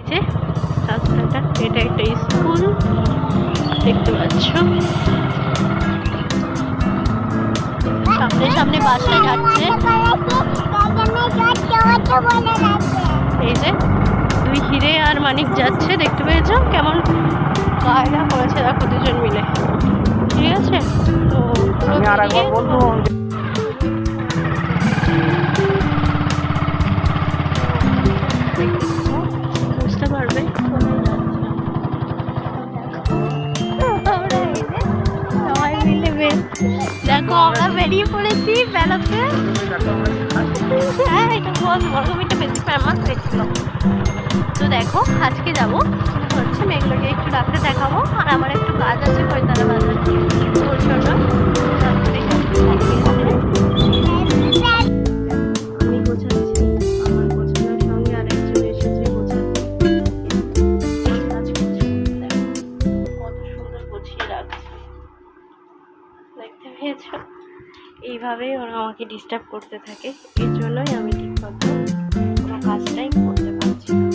যে রাস্তাটা, এটা একটা স্কুল দেখতে পাচ্ছ। সামনে সামনে বাসটা যাচ্ছে। এই যে দুই হিরে আর মানিক যাচ্ছে, দেখতে পেয়েছো কেমন কায়দা করেছে দেখো দুজন মিলে। ঠিক আছে, তো বুঝতে পারবে। সবাই মিলে দেখো আমরা বেরিয়ে পড়েছি বেড়াতে। হ্যাঁ, এটা বড়গমিটা বেশি ফেমাস দেখছিল। তো দেখো আজকে যাবো হচ্ছে মেঘলাকে একটু ডাক্তার দেখাবো, আর আমার একটু কাজ আছে কৈতালা বাজার ওর জন্য। আমি গোছাচ্ছি, আমার গোছানোর সঙ্গে আরেকজন এসেছে গোছাতে, কাজ করছে। দেখো কত সুন্দর গুছিয়ে রাখছে, দেখতে পেয়েছো? এইভাবেই ওরা আমাকে ডিস্টার্ব করতে থাকে, এর জন্যই আমি ঠিকমতো কোনো কাজটাই করতে পারছি না।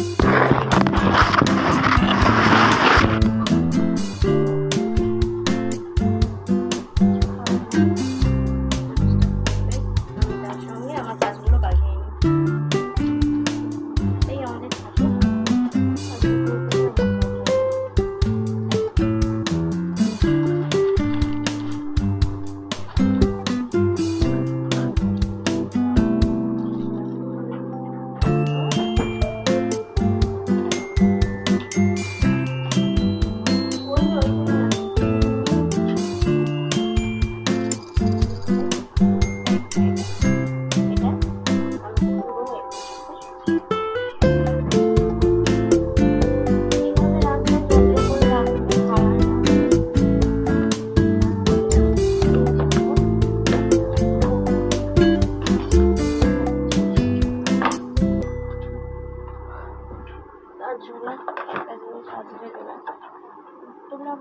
তোমরা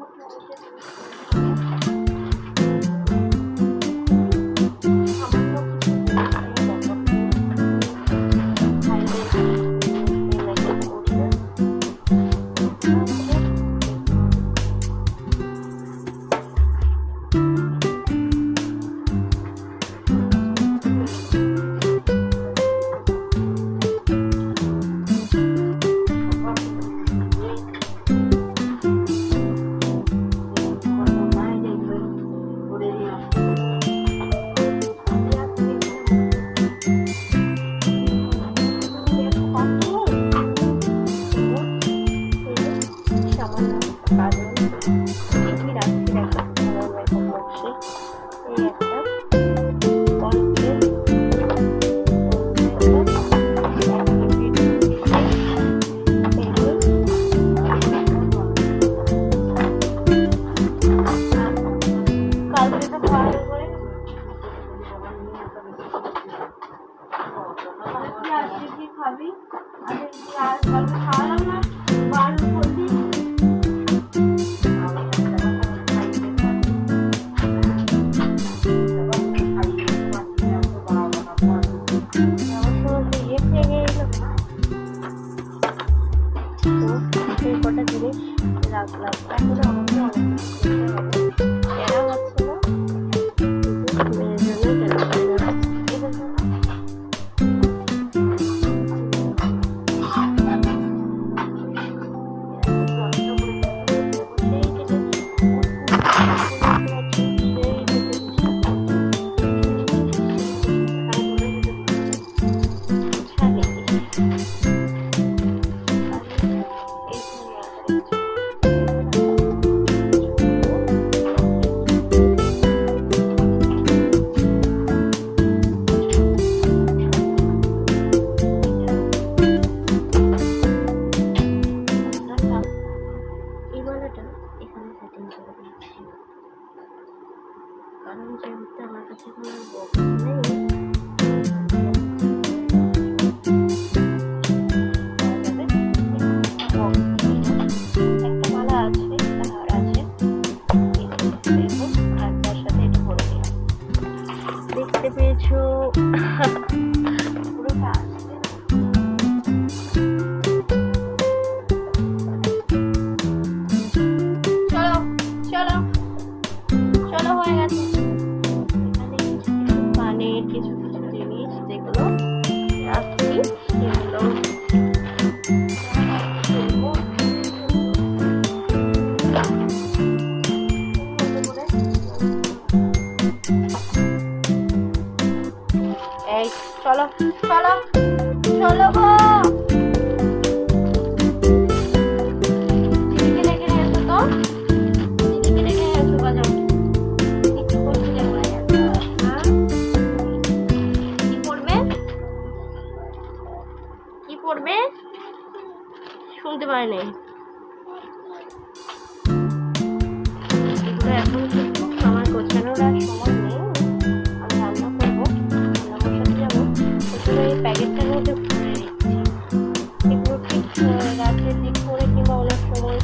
খাবি খাওয়ালাম না বার করলি। কটা জিনিস রাখলাম, এখন আমাকে অনেক কেনা হচ্ছে না, মেয়ের জন্য চলো চলো চলো গো, দিদিকে ডেকে নিয়ে এসো তো, দিদিকে ডেকে নিয়ে এসো বাজাও। কি করছিলে হ্যাঁ? কি পড়বে, কি পড়বে শুনতে পাইনি। এগুলো এখন কিন্তু আমার গোছানোর আর সময় নেই, আমি রান্না করবো, রান্না বসাতে যাবো, ওখানে এই প্যাকেটটার মধ্যে ভরে রেখেছি। এগুলো ঠিক রাতের দিক করে কিংবা অনেক সময়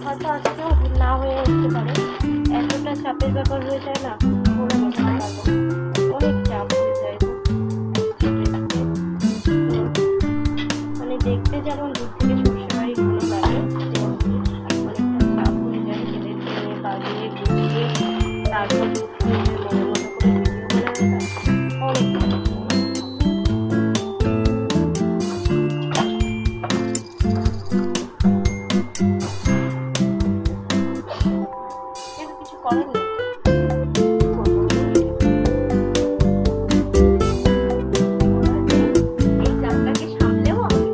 হয়তো আজকেও না হয়ে উঠতে পারে, এতটা চাপের ব্যাপার হয়ে যায় না, করে বসতে পারবো, অনেক চাপ হয়ে যায়। মানে দেখতে যেমন দূর থেকে শ্বশুর বাড়ি ভালো লাগে, অনেকটা চাপ হয়ে যায় এদেরকে নিয়ে বাজিয়ে গুছিয়ে তারপর নিজের মনের মতো করে ভিডিও বানানোটা অনেক কিছু করেন না। এই চাপটাকে সামলেও আমি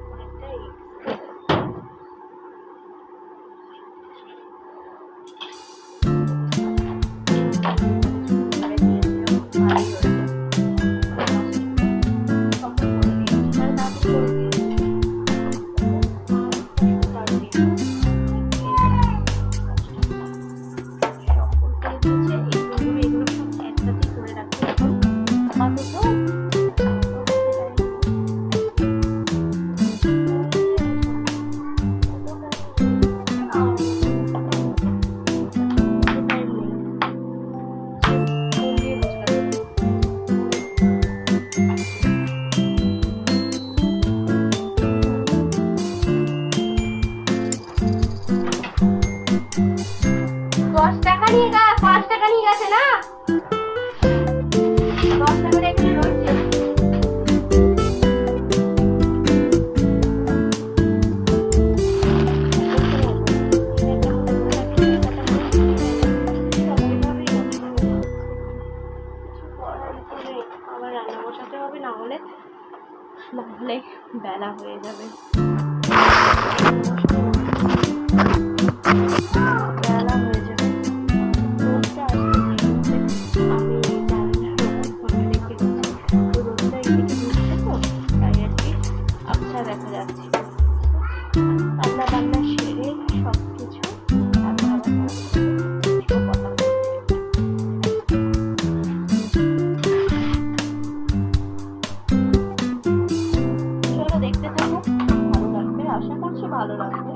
অনেকটাই নিয়ে গা 5 টাকা নিয়ে গেছে না, 10 টাকা রেখে রয়েছে। আবার রান্না বসাতে হবে, না হলে বেলা হয়ে যাবে। দেখা যাচ্ছে রান্না বান্না সেরে সব কিছু চলো দেখতে থাকো, ভালো লাগবে, আশা করছি ভালো লাগবে।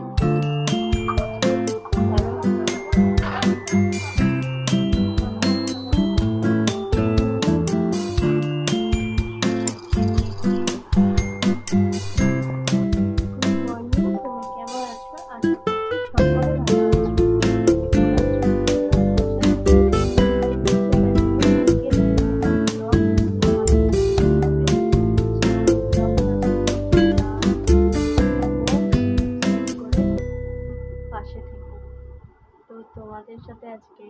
তো তোমাদের সাথে আজকে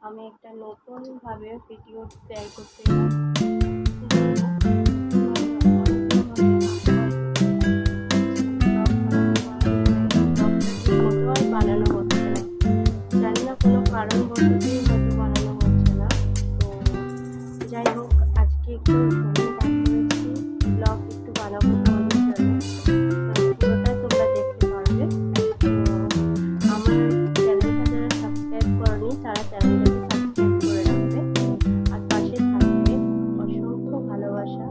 আমি একটা নতুন ভাবে ভিডিও শেয়ার করতে বানানো হচ্ছে না, জানি না কোনো কারণ বলতেই হয়তো বানানো হচ্ছে না। তো যাই হোক, আজকে একটু সময় বার করেছি ব্লগ একটু বানাবো তোমাদের জন্য, পুরোটা তোমরা দেখতে পারবে। তো আমার চ্যানেলটা যারা সাবস্ক্রাইব করনি তারা চ্যানেলটাকে সাবস্ক্রাইব করে রাখবে, আর পাশে থাকবে। অসংখ্য ভালোবাসা।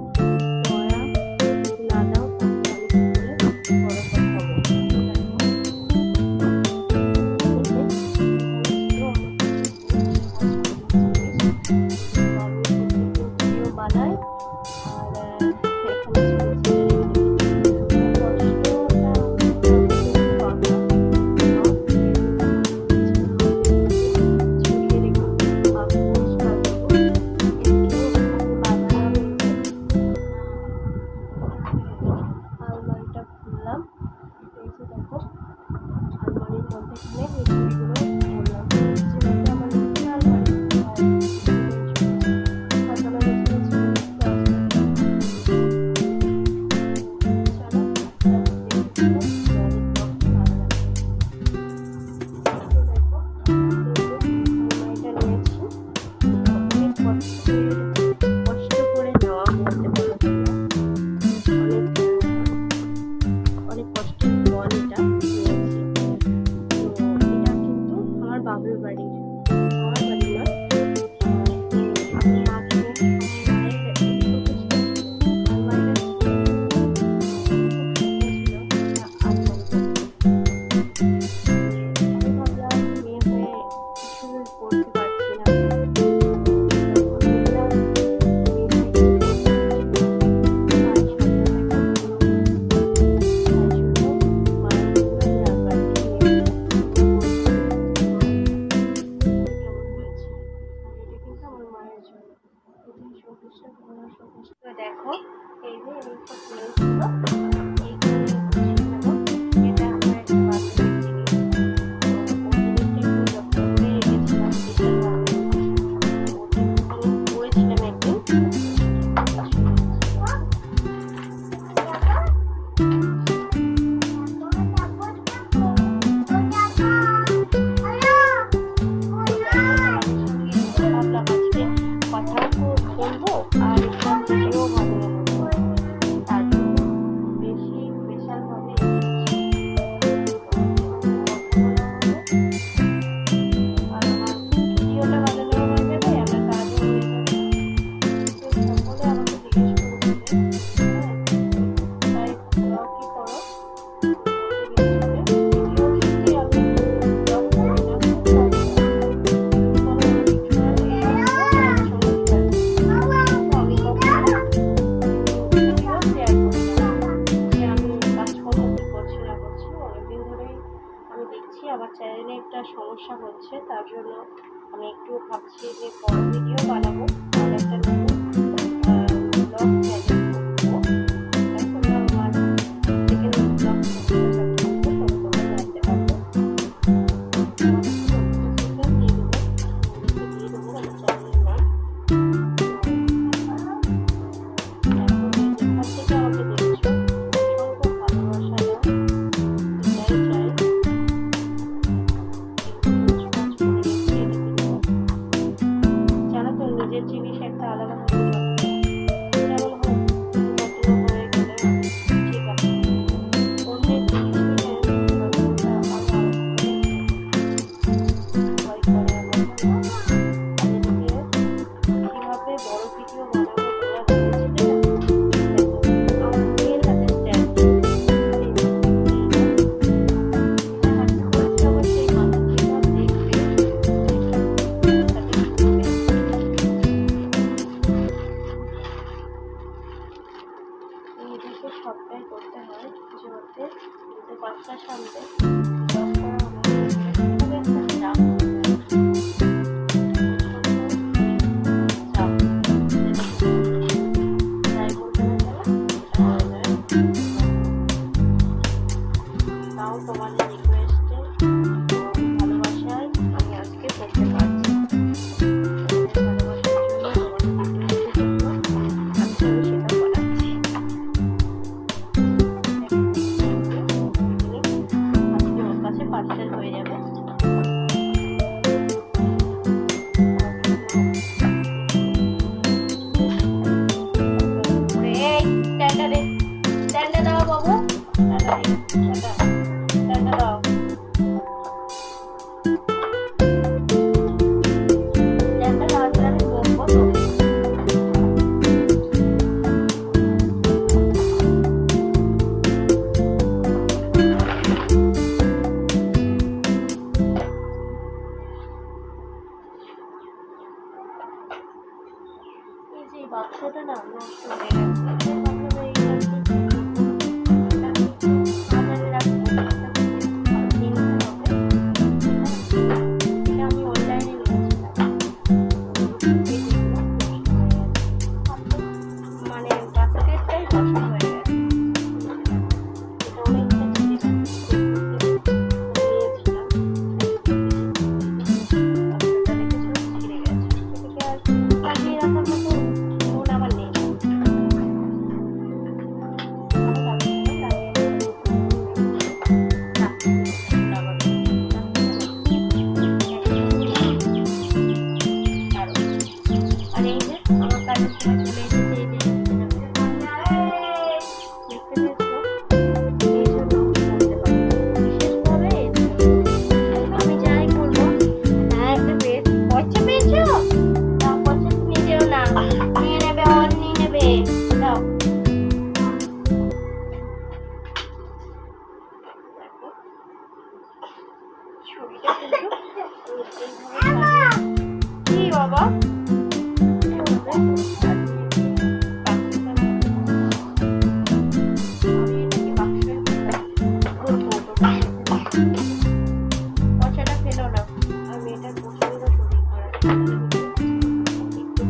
তো দেখো এই যে এই সব জিনিসগুলো এইখানে গুছিয়ে নেবো। এটা আমার একটা বান্ধবীর জিনিস, তো ওই জিনিসটা একটু যত্ন করে রেখেছিলাম বিশালভাবে। আমি পড়েছিলাম একদিন। ভাবলাম আজকে কথাও বলবো আর একটা ভিডিও বানিয়ে নেবো, তার জন্য বেশি স্পেশালভাবে আর আমার ভিডিওটা বানানো হয়ে যাবে, আমার কাজও হয়ে যাবে। সকলে আমাকে জিজ্ঞেস করছে হ্যাঁ তাই তোমরাও কি করো, ভিডিও সত্যি আমি ব্লগ করি না, খুব কম আমার চ্যানেলে একটা সমস্যা হচ্ছে, তার জন্য আমি একটু ভাবছি যে বড় ভিডিও বানাবো আর একটা নতুন ব্লগ চ্যানেল করবো। এখন আমার সেকেন্ড ব্লগ শুরু করে জানতে পারবো। দিয়ে দেবো আমার চ্যানেলের নাম। এখন যেখান থেকে আমাকে দেখছো অসংখ্য ভালোবাসা দাও, এটাই চাই। জানো তো নিজের জিনিস একটা আলাদা ভাবে যেমন হোক যত্ন হয়ে গেলে ঠিক আছে, অন্যের জিনিস নিয়ে যত্নটা আলাদা ভয় করে আমার। আমি তোকে কিভাবে বড় ভিডিও বানাবো তোমরা ভেবেছিলে না? আমার মেয়ের হাতে স্ট্যান্ড হাতে করেছে, আমার সেই মাথা কিভাবে দেখবে নিজেকে সবটাই করতে হয় জোরতে, কিন্তু বাচ্চার সামনে ব্লগ করা আমার একটা চাপ চাপ তাই বলতে না গেলে এটা হয়ে যায়। তাও তোমাদের রিকোয়েস্টে ভালোবাসায় আমি আজকে করতে পারছি। ভালোবাসার জন্য তোমাদের রিকোয়েস্টের জন্য আজকে আমি সেটা করাচ্ছি। আজকে ওর কাছে পার্সেল হয়ে যাবে। এই স্ট্যান্ডটা দাও বাবু, স্ট্যান্ডটা দাও। স্ট্যান্ডটা না দিলে আমি বলবো তো। এই যে বাক্সটা না নষ্ট হয়ে গেছে, ভাবলাম এইটা বাজারে রাখবো, কিনতে হবে। এটা আমি অনলাইনে নিয়েছিলাম, মানে বাস্কেটটাই নষ্ট হয়ে গেছে। এটা অনেকটা ছিঁড়ে গেছে, নিয়েছিলাম বাস্কেটটা রেখেছিলাম, ছিঁড়ে গেছে। এদিকে আর লাগিয়ে রাখার মতো মন আবার নেই। আর এই যে আমার কাজের সময় চলে এসেছে, এই যে দেখতে পেয়েছো, এই জন্য বলতে পারি বিশেষভাবে আমি যাই করবো। হ্যাঁ একটা পয়সা পেয়েছো, না পয়সা নিয়ে যেও না, নিয়ে নেবে, অন নিয়ে নেবে, দাও। দেখো ছবিটা কিন্তু কি বাবা পয়সাটা ফেলো না, আর মেয়েটার প্রচন্ড শরীর খারাপ, একটু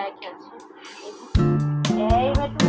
ব্যাগে আছে। এই বেটু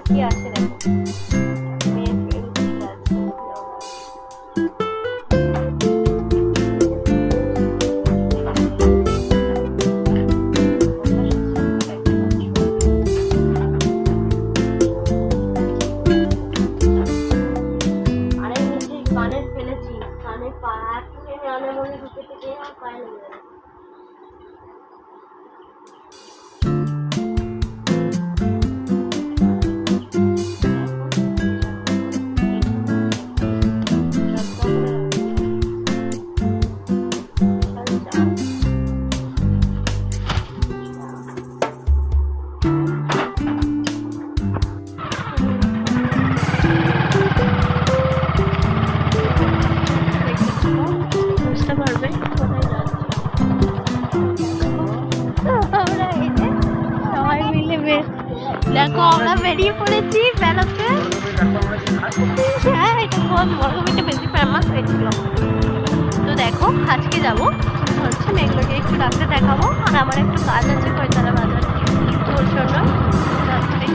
কি আছে দেখো। আরে নিচে কানে ফেলেছি, কানে পা কানের মধ্যে ঢুকে থেকে আর পায়ে লেগে গেল। বুঝতে পারবে কোথায় যাচ্ছে। আমরা এই যে সবাই মিলে দেখো আমরা বেরিয়ে পড়েছি বেড়াতে। হ্যাঁ এটা বহুত বড় বেশি ফেমাস হয়েছিল। তো দেখো আজকে যাবো হচ্ছে মেঘলাকে একটু ডাক্তার দেখাবো, আর আমার একটু কাজ আছে কয়তলা বাজার ওর জন্য ডাক্তারে